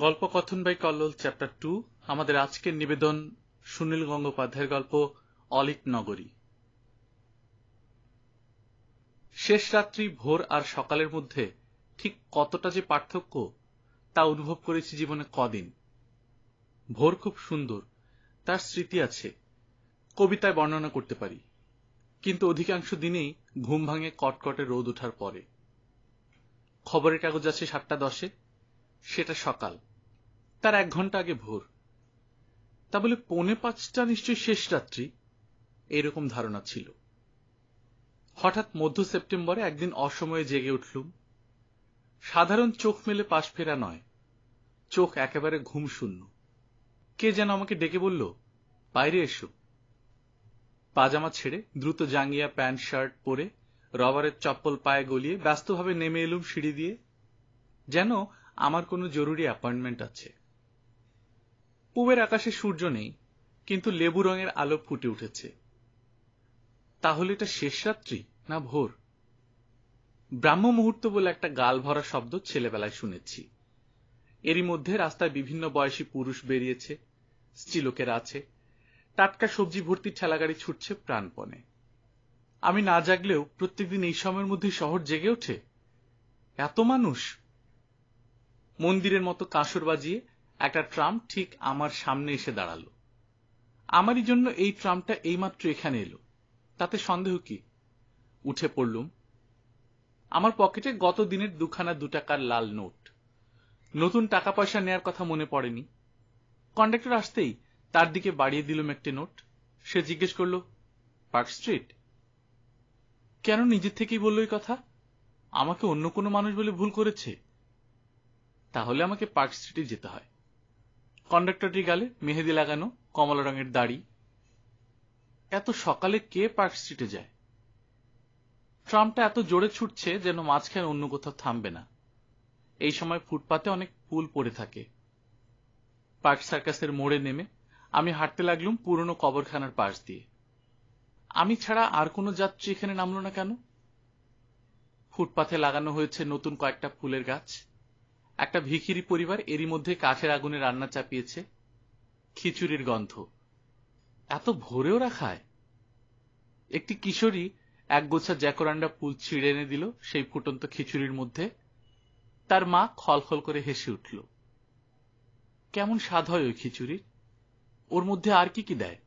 গল্পকথন by Kallol chapter 2। আমাদের আজকের নিবেদন সুনীল গঙ্গোপাধ্যায়ের গল্প অলিক নগরী। শেষ রাত্রি, ভোর আর সকালের মধ্যে ঠিক কতটা যে পার্থক্য তা অনুভব করেছি জীবনে কদিন। ভোর খুব সুন্দর, তার স্মৃতি আছে, কবিতায় বর্ণনা করতে পারি, কিন্তু অধিকাংশ দিনেই ঘুম ভাঙে কটকটে রোদ ওঠার পরে। খবরের কাগজ আছে 7:10, সেটা সকাল, তার 1 ঘন্টা আগে ভোর। তা বলে 4:45 নিশ্চয়ই শেষ রাত্রি, এরকম ধারণা ছিল। হঠাৎ মধ্য সেপ্টেম্বরে একদিন অসময়ে জেগে উঠলুম। সাধারণ চোখ মেলে পাশ ফেরা নয়, চোখ একেবারে ঘুম শূন্য। কে যেন আমাকে ডেকে বলল, বাইরে এসো। পাজামা ছেড়ে দ্রুত জাঙ্গিয়া প্যান্ট শার্ট পরে রবারের চপ্পল পায়ে গলিয়ে ব্যস্তভাবে নেমে এলুম সিঁড়ি দিয়ে, যেন আমার কোনো জরুরি অ্যাপয়েন্টমেন্ট আছে। পূবের আকাশে সূর্য নেই, কিন্তু লেবু রঙের আলো ফুটে উঠেছে। তাহলে এটা শেষ রাত্রি না ভোর? ব্রাহ্ম মুহূর্ত বলে একটা গাল ভরা শব্দ ছেলেবেলায় শুনেছি। এরই মধ্যে রাস্তায় বিভিন্ন বয়সী পুরুষ বেরিয়েছে, স্ত্রীলোকেরা আছে, টাটকা সবজি ভর্তি ঠেলাগাড়ি ছুটছে প্রাণপণে। আমি না জাগলেও প্রত্যেকদিন এই সময়ের মধ্যে শহর জেগে ওঠে। এত মানুষ! মন্দিরের মতো কাঁসর বাজিয়ে একটা ট্রাম ঠিক আমার সামনে এসে দাঁড়ালো। আমারই জন্য এই ট্রামটা এইমাত্র এখানে এলো, তাতে সন্দেহ কি? উঠে পড়লুম। আমার পকেটে গত দিনের 2 খানা 2 টাকার লাল নোট। নতুন টাকা পয়সা নেয়ার কথা মনে পড়েনি। কন্ডাক্টর আসতেই তার দিকে বাড়িয়ে দিলুম একটি নোট। সে জিজ্ঞেস করল, পার্ক স্ট্রিট? কেন নিজের থেকেই বলল এই কথা? আমাকে অন্য কোনো মানুষ বলে ভুল করেছে? তাহলে আমাকে পার্ক স্ট্রিটে যেতে হয়। কন্ডাক্টরটির গালে মেহেদি লাগানো, কমলা রঙের দাড়ি। এত সকালে কে পার্ক স্ট্রিটে যায়? ট্রামটা এত জোরে ছুটছে যেন মাঝখানে অন্য কোথাও থামবে না। এই সময় ফুটপাতে অনেক ফুল পড়ে থাকে। পার্ক সার্কাসের মোড়ে নেমে আমি হাঁটতে লাগলুম পুরনো কবরখানার পাশ দিয়ে। আমি ছাড়া আর কোনো যাত্রী এখানে নামল না কেন? ফুটপাথে লাগানো হয়েছে নতুন কয়েকটা ফুলের গাছ। একটা ভিখিরি পরিবার এরই মধ্যে কাঠের আগুনে রান্না চাপিয়েছে। খিচুড়ির গন্ধ। এত ভোরে ওরা খায়? একটি কিশোরী এক গোছা জ্যাকোরান্ডা ফুল ছিঁড়ে এনে দিল সেই ফুটন্ত খিচুড়ির মধ্যে। তার মা খলখল করে হেসে উঠল। কেমন স্বাদ হয় ওই খিচুড়ির? ওর মধ্যে আর কি কি দেয়?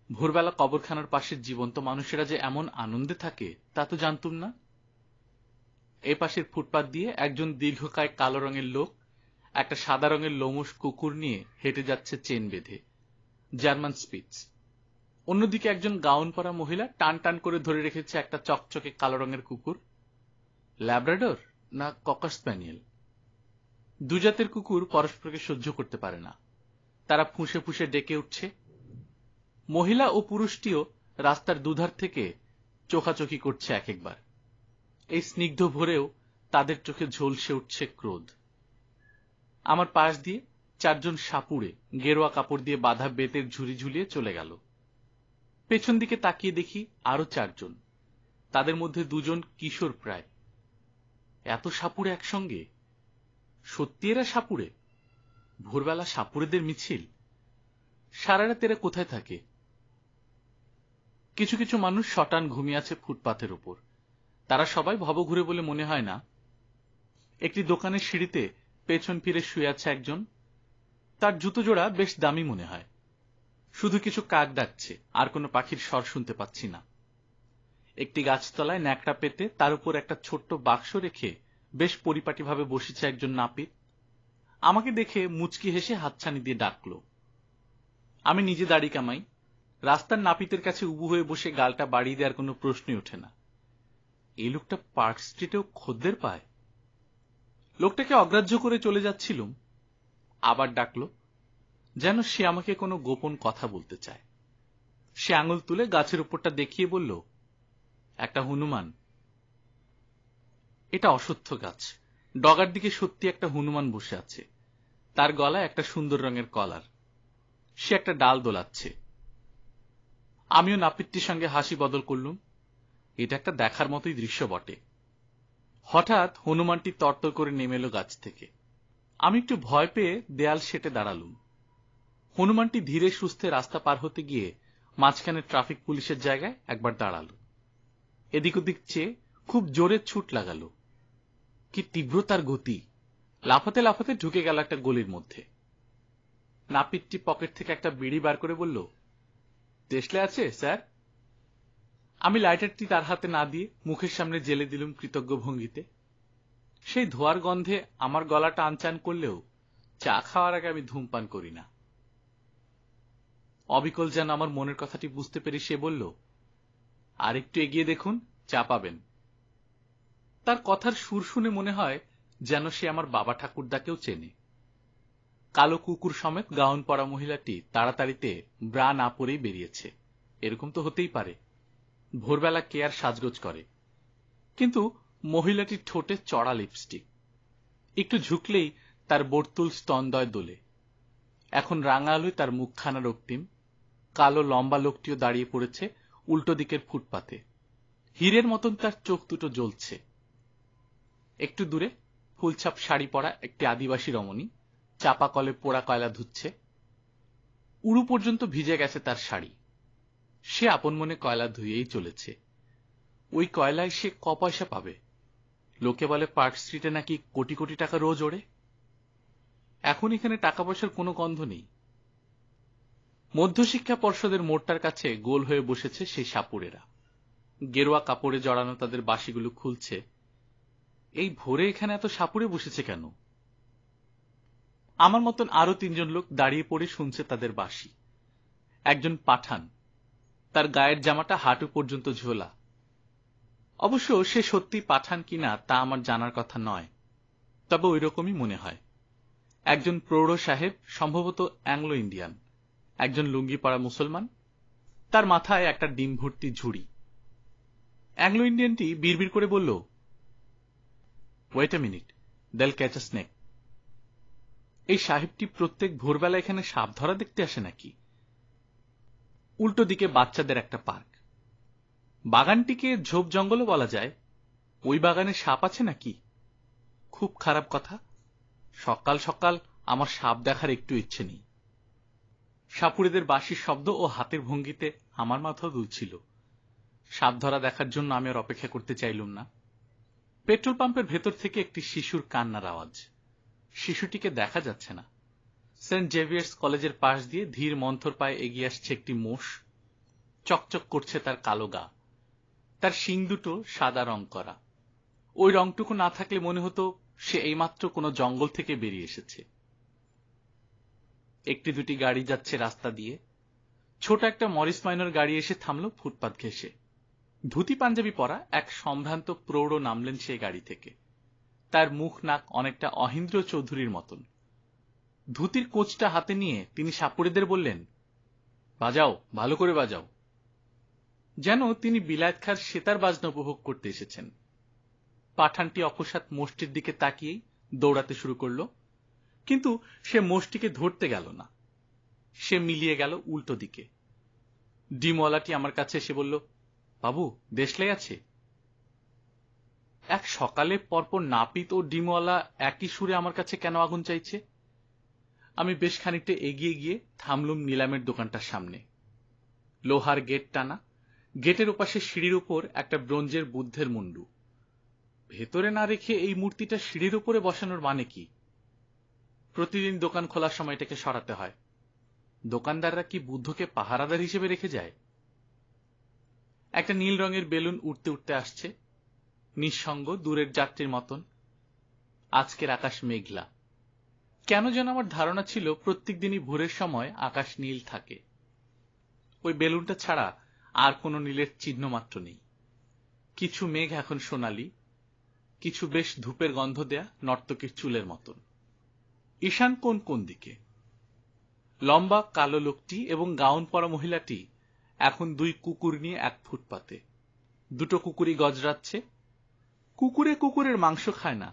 ভোরবেলা কবরখানার পাশের জীবন্ত মানুষেরা যে এমন আনন্দে থাকে তা তো জানতুম না। এ পাশের ফুটপাত দিয়ে একজন দীর্ঘকায় কালো রঙের লোক একটা সাদা রঙের লোমশ কুকুর নিয়ে হেঁটে যাচ্ছে চেন বেঁধে, জার্মান স্পিটস। অন্যদিকে একজন গাউন পরা মহিলা টান টান করে ধরে রেখেছে একটা চকচকে কালো রঙের কুকুর। ল্যাব্রাডর না ককার স্প্যানিয়েল? দুজাতের কুকুর পরস্পরকে সহ্য করতে পারে না, তারা ফুঁসে ফুঁসে ডেকে উঠছে। মহিলা ও পুরুষটিও রাস্তার দুধার থেকে চোখাচোখি করছে এক একবার। এই স্নিগ্ধ ভোরেও তাদের চোখে ঝলসে উঠছে ক্রোধ। আমার পাশ দিয়ে 4 জন সাপুড়ে গেরুয়া কাপড় দিয়ে বাঁধা বেতের ঝুড়ি ঝুলিয়ে চলে গেল। পেছন দিকে তাকিয়ে দেখি আরো 4 জন, তাদের মধ্যে 2 জন কিশোর প্রায়। এত সাপুড়ে একসঙ্গে! সত্যি এরা সাপুড়ে? ভোরবেলা সাপুড়েদের মিছিল? সারা রাত এরা কোথায় থাকে? কিছু কিছু মানুষ শটান ঘুমিয়ে আছে ফুটপাথের ওপর। তারা সবাই ভবঘুরে বলে মনে হয় না। একটি দোকানের সিঁড়িতে পেছন ফিরে শুয়ে আছে একজন। তার জুতো জোড়া বেশ দামি মনে হয়। শুধু কিছু কাক ডাকছে, আর কোনো পাখির স্বর শুনতে পাচ্ছি না। একটি গাছতলায় ন্যাকড়া পেতে তার উপর একটা ছোট্ট বাক্স রেখে বেশ পরিপাটিভাবে বসেছে একজন নাপিত। আমাকে দেখে মুচকি হেসে হাতছানি দিয়ে ডাকল। আমি নিজে দাড়ি কামাই। রাস্তার নাপিতের কাছে উবু হয়ে বসে গালটা বাড়িয়ে দেওয়ার কোনো প্রশ্নই ওঠে না। এই লোকটা পার্ক স্ট্রিটেও খদ্দের পায়? লোকটাকে অগ্রাহ্য করে চলে যাচ্ছিলুম, আবার ডাকলো, যেন সে আমাকে কোনো গোপন কথা বলতে চায়। সে আঙুল তুলে গাছের উপরটা দেখিয়ে বলল, একটা হনুমান। এটা অশ্বত্থ গাছ। ডগার দিকে সত্যি একটা হনুমান বসে আছে। তার গলায় একটা সুন্দর রঙের কলার। সে একটা ডাল দোলাচ্ছে। আমিও নাপিতটির সঙ্গে হাসি বদল করলুম। এটা একটা দেখার মতোই দৃশ্য বটে। হঠাৎ হনুমানটি তরতর করে নেমে এলো গাছ থেকে। আমি একটু ভয় পেয়ে দেয়াল সেটে দাঁড়ালুম। হনুমানটি ধীরে সুস্থে রাস্তা পার হতে গিয়ে মাঝখানে ট্রাফিক পুলিশের জায়গায় একবার দাঁড়ালো। এদিক ওদিক চেয়ে খুব জোরে ছুট লাগালো। কি তীব্র তার গতি! লাফাতে লাফাতে ঢুকে গেল একটা গলির মধ্যে। নাপিতটি পকেট থেকে একটা বিড়ি বার করে বলল, দেশলে আছে স্যার? আমি লাইটারটি তার হাতে না দিয়ে মুখের সামনে জেলে দিলুম কৃতজ্ঞ ভঙ্গিতে। সেই ধোয়ার গন্ধে আমার গলাটা আনচান করলেও চা খাওয়ার আগে আমি ধূমপান করি না। অবিকল যেন আমার মনের কথাটি বুঝতে পেরে সে বলল, আর একটু এগিয়ে দেখুন, চা পাবেন। তার কথার সুর শুনে মনে হয় যেন সে আমার বাবা ঠাকুরদাকেও চেনে। কালো কুকুর সমেত গাউন পরা মহিলাটি তাড়াতাড়িতে ব্রা না পরেই বেরিয়েছে। এরকম তো হতেই পারে, ভোরবেলা কে আর সাজগোজ করে। কিন্তু মহিলাটির ঠোঁটে চড়া লিপস্টিক, একটু ঝুঁকলেই তার বর্তুল স্তনদয় দোলে। এখন রাঙা আলোয় তার মুখখানা রক্তিম। কালো লম্বা লোকটিও দাঁড়িয়ে পড়েছে উল্টো দিকের ফুটপাতে। হীরের মতন তার চোখ দুটো জ্বলছে। একটু দূরে ফুলছাপ শাড়ি পরা একটি আদিবাসী রমণী চাপা কলে পোড়া কয়লা ধুচ্ছে। উড়ু পর্যন্ত ভিজে গেছে তার শাড়ি। সে আপন মনে কয়লা ধুয়েই চলেছে। ওই কয়লায় সে ক পয়সা পাবে? লোকে বলে পার্ক স্ট্রিটে নাকি কোটি কোটি টাকা রোজ ওড়ে। এখন এখানে টাকা পয়সার কোনো গন্ধ নেই। মধ্যশিক্ষা পর্ষদের মোড়টার কাছে গোল হয়ে বসেছে সেই সাপুড়েরা। গেরুয়া কাপড়ে জড়ানো তাদের বাঁশিগুলো খুলছে। এই ভোরে এখানে এত সাপুড়ে বসেছে কেন? আমার মতন আরো তিনজন লোক দাঁড়িয়ে পড়ে শুনছে তাদের বাঁশি। একজন পাঠান, তার গায়ের জামাটা হাঁটু পর্যন্ত ঝোলা। অবশ্য সে সত্যি পাঠান কিনা তা আমার জানার কথা নয়, তবে ওই রকমই মনে হয়। একজন প্রৌঢ় সাহেব, সম্ভবত অ্যাংলো ইন্ডিয়ান, একজন লুঙ্গি পরা মুসলমান, তার মাথায় একটা ডিম ভর্তি ঝুড়ি। অ্যাংলো ইন্ডিয়ানটি বিড়বিড় করে বলল, wait a minute, they'll catch a snake. এই সাহেবটি প্রত্যেক ভোরবেলা এখানে সাপ ধরা দেখতে আসে নাকি? উল্টো দিকে বাচ্চাদের একটা পার্ক। বাগানটিকে ঝোপ জঙ্গলও বলা যায়। ওই বাগানে সাপ আছে নাকি? খুব খারাপ কথা। সকাল সকাল আমার সাপ দেখার একটু ইচ্ছে নেই। সাপুড়েদের বাঁশির শব্দ ও হাতের ভঙ্গিতে আমার মাথাও দুলছিল। সাপ ধরা দেখার জন্য আমি আর অপেক্ষা করতে চাইলুম না। পেট্রোল পাম্পের ভেতর থেকে একটি শিশুর কান্নার আওয়াজ। শিশুটিকে দেখা যাচ্ছে না। সেন্ট জেভিয়ার্স কলেজের পাশ দিয়ে ধীর মন্থর পায়ে এগিয়ে আসছে একটি মোষ। চকচক করছে তার কালো গা। তার শিং দুটো সাদা রং করা। ওই রংটুকু না থাকলে মনে হতো সে এইমাত্র কোনো জঙ্গল থেকে বেরিয়ে এসেছে। একটি দুটি গাড়ি যাচ্ছে রাস্তা দিয়ে। ছোট একটা মরিস মাইনর গাড়ি এসে থামল ফুটপাত ঘেঁষে। ধুতি পাঞ্জাবি পরা এক সম্ভ্রান্ত প্রৌঢ় নামলেন সেই গাড়ি থেকে। তার মুখ নাক অনেকটা অহিন্দ্র চৌধুরীর মতন। ধুতির কোঁচটা হাতে নিয়ে তিনি সাপুড়েদের বললেন, বাজাও, ভালো করে বাজাও। যেন তিনি বিলায়েত খাঁর সেতার বাজনা উপভোগ করতে এসেছেন। পাঠানটি অকস্মাৎ মোষটির দিকে তাকিয়েই দৌড়াতে শুরু করল, কিন্তু সে মোষটিকে ধরতে গেল না। সে মিলিয়ে গেল উল্টো দিকে। ডিমওয়ালাটি আমার কাছে এসে বলল, বাবু, দেশলাই আছে? এক সকালে পরপর নাপিত ও ডিমওয়ালা একই সুরে আমার কাছে কেন আগুন চাইছে? আমি বেশ খানিকটা এগিয়ে গিয়ে থামলুম নিলামের দোকানটার সামনে। লোহার গেট টানা। গেটের ওপাশে সিঁড়ির উপর একটা ব্রোঞ্জের বুদ্ধের মুন্ডু। ভেতরে না রেখে এই মূর্তিটা সিঁড়ির উপরে বসানোর মানে কি? প্রতিদিন দোকান খোলার সময় এটাকে সরাতে হয়। দোকানদাররা কি বুদ্ধকে পাহারাদার হিসেবে রেখে যায়? একটা নীল রঙের বেলুন উঠতে উঠতে আসছে, নিঃসঙ্গ দূরের যাত্রীর মতন। আজকের আকাশ মেঘলা। কেন যেন আমার ধারণা ছিল প্রত্যেক দিনই ভোরের সময় আকাশ নীল থাকে। ওই বেলুনটা ছাড়া আর কোনো নীলের চিহ্ন মাত্র নেই। কিছু মেঘ এখন সোনালি, কিছু বেশ ধূপের গন্ধ দেয়া নর্তকীর চুলের মতন। ঈশান কোণ কোন দিকে? লম্বা কালো লোকটি এবং গাউন পরা মহিলাটি এখন দুই কুকুর নিয়ে এক ফুটপাতে। দুটো কুকুরই গজরাচ্ছে। কুকুরে কুকুরের মাংস খায় না,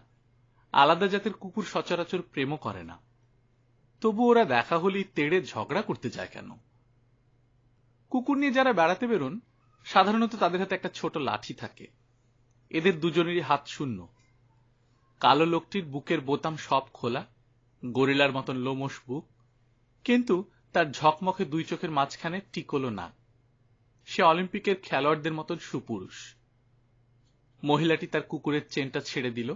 আলাদা জাতের কুকুর সচরাচর প্রেমও করে না। তবু ওরা দেখা হলেই তেড়ে ঝগড়া করতে যায় কেন? কুকুর নিয়ে যারা বেড়াতে বেরোন, সাধারণত তাদের হাতে একটা ছোট লাঠি থাকে। এদের দুজনেরই হাত শূন্য। কালো লোকটির বুকের বোতাম সব খোলা, গরিলার মতন লোমশ বুক, কিন্তু তার ঝকমকে দুই চোখের মাঝখানে টিকলো নাক। সে অলিম্পিকের খেলোয়াড়দের মতন সুপুরুষ। মহিলাটি তার কুকুরের চেনটা ছেড়ে দিল।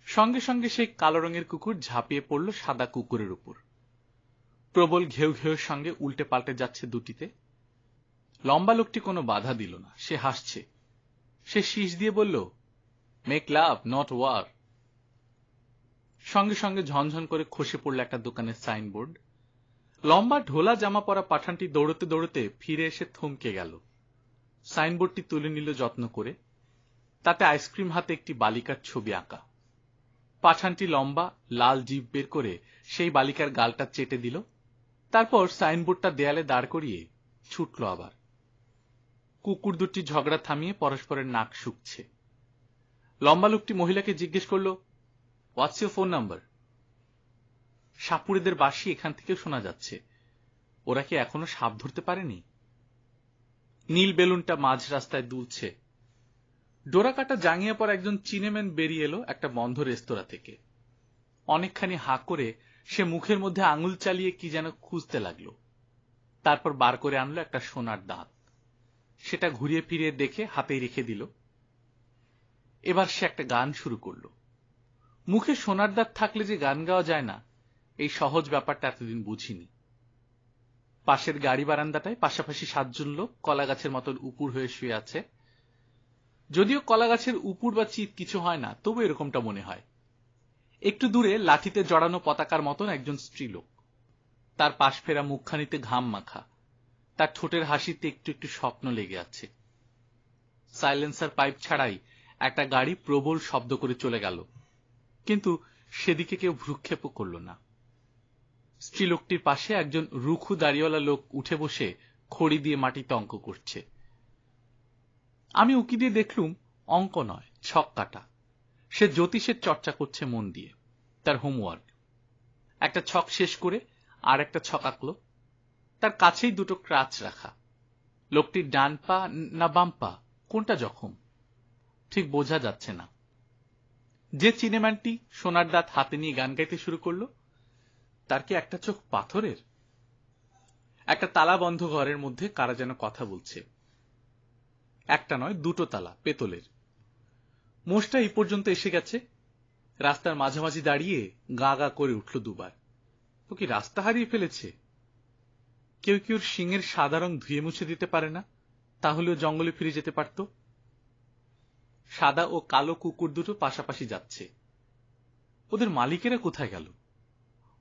সঙ্গে সঙ্গে সেই কালো রঙের কুকুর ঝাঁপিয়ে পড়ল সাদা কুকুরের উপর। প্রবল ঘেউ ঘেউর সঙ্গে উল্টে পাল্টে যাচ্ছে দুটিতে। লম্বা লোকটি কোনো বাধা দিল না, সে হাসছে। সে শীষ দিয়ে বলল, মেক লাভ নট ওয়ার। সঙ্গে সঙ্গে ঝনঝন করে খসে পড়ল একটা দোকানের সাইনবোর্ড। লম্বা ঢোলা জামা পরা পাঠানটি দৌড়তে দৌড়তে ফিরে এসে থমকে গেল। সাইনবোর্ডটি তুলে নিল যত্ন করে। তাতে আইসক্রিম হাতে একটি বালিকার ছবি আঁকা। পাঠানটি লম্বা লাল জিভ বের করে সেই বালিকার গালটা চেটে দিল। তারপর সাইনবোর্ডটা দেয়ালে দাঁড় করিয়ে ছুটল আবার। কুকুর দুটি ঝগড়া থামিয়ে পরস্পরের নাক শুকছে। লম্বা লোকটি মহিলাকে জিজ্ঞেস করল, হোয়াটস ইউর ফোন নাম্বার? সাপুড়েদের বাঁশি এখান থেকে শোনা যাচ্ছে। ওরা কি এখনো সাপ ধরতে পারেনি? নীল বেলুনটা মাঝ রাস্তায় দুলছে। ডোরা কাটা জাঙ্গিয়া পর একজন চিনেম্যান বেরিয়ে এলো একটা বন্ধ রেস্তোরাঁ থেকে। অনেকখানি হাঁ করে সে মুখের মধ্যে আঙুল চালিয়ে কি যেন খুঁজতে লাগলো। তারপর বার করে আনলো একটা সোনার দাঁত। সেটা ঘুরিয়ে ফিরিয়ে দেখে হাতেই রেখে দিল। এবার সে একটা গান শুরু করলো। মুখে সোনার দাঁত থাকলে যে গান গাওয়া যায় না, এই সহজ ব্যাপারটা এতদিন বুঝিনি। পাশের গাড়ি বারান্দাটায় পাশাপাশি 7 জন লোক কলা গাছের মতন উপুর হয়ে শুয়ে আছে। যদিও কলা গাছের উপুর বা চিত কিছু হয় না, তবু এরকমটা মনে হয়। একটু দূরে লাঠিতে জড়ানো পতাকার মতন একজন স্ত্রীলোক। তার পাশ ফেরা মুখখানিতে ঘাম মাখা। তার ঠোঁটের হাসিতে একটু একটু স্বপ্ন লেগে আছে। সাইলেন্সার পাইপ ছাড়াই একটা গাড়ি প্রবল শব্দ করে চলে গেল, কিন্তু সেদিকে কেউ ভ্রুক্ষেপও করল না। স্ত্রীলোকটির পাশে একজন রুখু দাড়িওয়ালা লোক উঠে বসে খড়ি দিয়ে মাটিতে অঙ্ক করছে। আমি উকি দিয়ে দেখলুম অঙ্ক নয়, ছক কাটা। সে জ্যোতিষের চর্চা করছে মন দিয়ে, তার হোমওয়ার্ক। একটা ছক শেষ করে আর একটা ছক আঁকল। তার কাছেই দুটো ক্রাচ রাখা। লোকটির ডান পা না বাম পা, কোনটা জখম ঠিক বোঝা যাচ্ছে না। যে চিনেম্যানটি সোনার দাঁত হাতে নিয়ে গান গাইতে শুরু করলো, তার কি একটা চোখ পাথরের? একটা তালা বন্ধ ঘরের মধ্যে কারা যেন কথা বলছে। একটা নয়, দুটো তালা, পেতলের। মোষটা এই পর্যন্ত এসে গেছে। রাস্তার মাঝামাঝি দাঁড়িয়ে গা গা করে উঠল দুবার। ও কি রাস্তা হারিয়ে ফেলেছে? কেউ কেউ শিংয়ের সাদা রং ধুয়ে মুছে দিতে পারে না, তাহলেও জঙ্গলে ফিরে যেতে পারত। সাদা ও কালো কুকুর দুটো পাশাপাশি যাচ্ছে। ওদের মালিকেরা কোথায় গেল?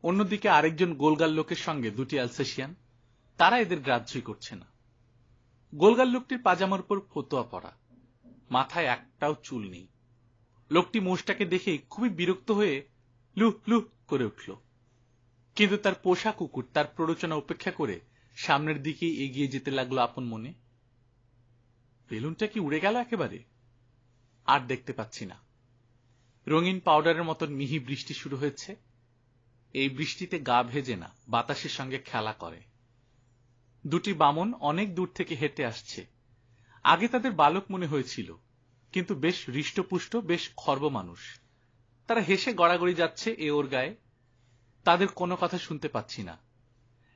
অন্যদিকে আরেকজন গোলগাল লোকের সঙ্গে দুটি অ্যালসেশিয়ান, তারা এদের গ্রাহ্যই করছে না। গোলগাল লোকটির পাজামার উপর ফতুয়া পরা, মাথায় একটাও চুল নেই। লোকটি মোষটাকে দেখে খুবই বিরক্ত হয়ে লুহ লুহ করে উঠল। কিন্তু তার পোষা কুকুর তার প্ররোচনা উপেক্ষা করে সামনের দিকে এগিয়ে যেতে লাগলো আপন মনে। বেলুনটা কি উড়ে গেল একেবারে? আর দেখতে পাচ্ছি না। রঙিন পাউডারের মতন মিহি বৃষ্টি শুরু হয়েছে। এই বৃষ্টিতে গা ভেজে না, বাতাসের সঙ্গে খেলা করে। দুটি বামন অনেক দূর থেকে হেঁটে আসছে। আগে তাদের বালক মনে হয়েছিল, কিন্তু বেশ হৃষ্টপুষ্ট, বেশ খর্ব মানুষ। তারা হেসে গড়াগড়ি যাচ্ছে এ ওর গায়ে। তাদের কোনো কথা শুনতে পাচ্ছি না।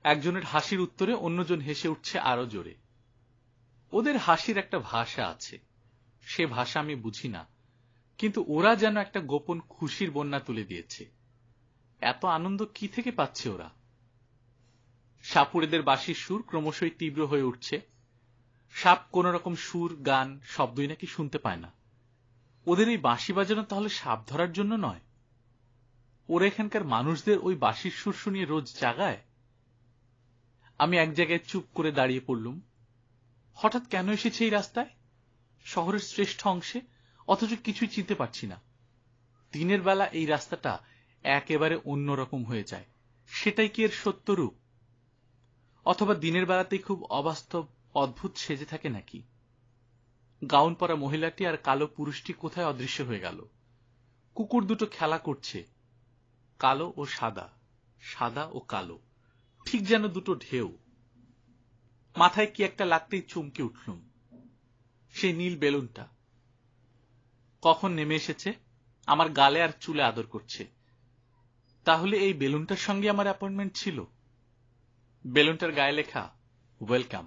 একজনের হাসির উত্তরে অন্যজন হেসে উঠছে আরো জোরে। ওদের হাসির একটা ভাষা আছে, সে ভাষা আমি বুঝি না, কিন্তু ওরা যেন একটা গোপন খুশির বন্যা তুলে দিয়েছে। এত আনন্দ কি থেকে পাচ্ছে ওরা? সাপুড়েদের বাঁশির সুর ক্রমশই তীব্র হয়ে উঠছে। সাপ কোন রকম সুর, গান, শব্দই নাকি শুনতে পায় না। ওদের এই বাঁশি বাজানো তাহলে সাপ ধরার জন্য নয়? ওরা এখানকার মানুষদের ওই বাঁশির সুর শুনিয়ে রোজ জাগায়? আমি এক জায়গায় চুপ করে দাঁড়িয়ে পড়লুম। হঠাৎ কেন এসেছে এই রাস্তায়, শহরের শ্রেষ্ঠ অংশে, অথচ কিছুই চিনতে পারছি না। দিনের বেলা এই রাস্তাটা একেবারে অন্যরকম হয়ে যায়, সেটাই কি এর সত্য রূপ? অথবা দিনের বেলাতেই খুব অবাস্তব, অদ্ভুত সেজে থাকে নাকি? গাউন পরা মহিলাটি আর কালো পুরুষটি কোথায় অদৃশ্য হয়ে গেল? কুকুর দুটো খেলা করছে, কালো ও সাদা, সাদা ও কালো, ঠিক যেন দুটো ঢেউ। মাথায় কি একটা লাগতেই চমকে উঠলুম। সেই নীল বেলুনটা কখন নেমে এসেছে, আমার গালে আর চুলে আদর করছে। তাহলে এই বেলুনটার সঙ্গে আমার অ্যাপয়েন্টমেন্ট ছিল। বেলুনটার গায়ে লেখা ওয়েলকাম।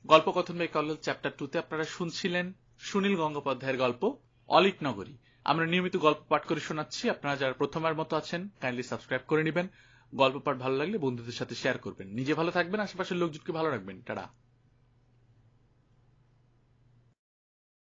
গল্পকথন বাই কল্লোল চ্যাপ্টার 2তে আপনারা শুনছিলেন সুনীল গঙ্গোপাধ্যায়ের গল্প অলিক নগরী। আমরা নিয়মিত গল্প পাঠ করে শোনাচ্ছি। আপনারা যারা প্রথমবার মতো আছেন কাইন্ডলি সাবস্ক্রাইব করে নেবেন। গল্প পাঠ ভালো লাগলে বন্ধুদের সাথে শেয়ার করবেন। নিজে ভালো থাকবেন, আশেপাশের লোকজনকে ভালো রাখবেন। টাটা।